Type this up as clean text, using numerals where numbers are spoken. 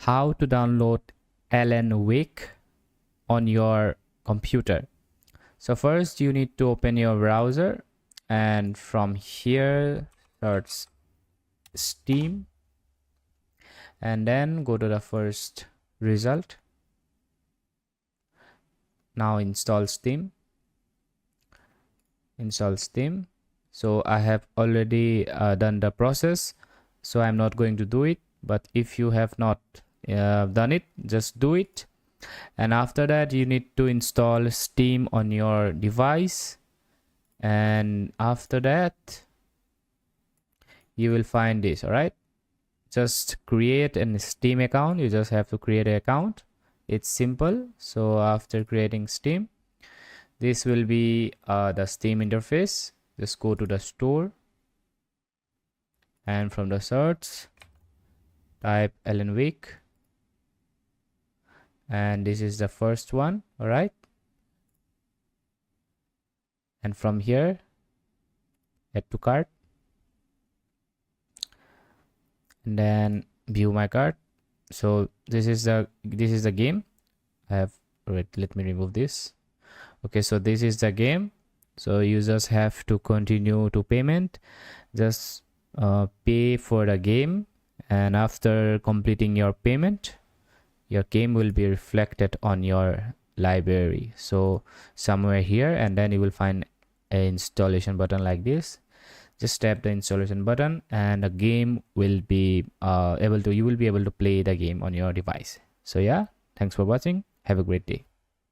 how to download Alane Wake on your computer. So first you need to open your browser, and from here search Steam, and then go to the first result. Now install Steam. So I have already done the process, so I'm not going to do it, but if you have not done it, just do it. And after that you need to install Steam on your device, and after that you will find this. All right, just create a Steam account. You just have to create an account. It's simple. So after creating Steam, this will be the Steam interface. Just go to the store, and from the search type Alane Wake, and this is the first one. All right, and from here add to cart, and then view my cart. So this is the game. I have, wait, let me remove this. Okay, so this is the game. So users have to continue to payment. Just pay for the game, and after completing your payment, your game will be reflected on your library. So somewhere here, and then you will find an installation button like this. Just tap the installation button, and the game will be you will be able to play the game on your device. So yeah, thanks for watching. Have a great day.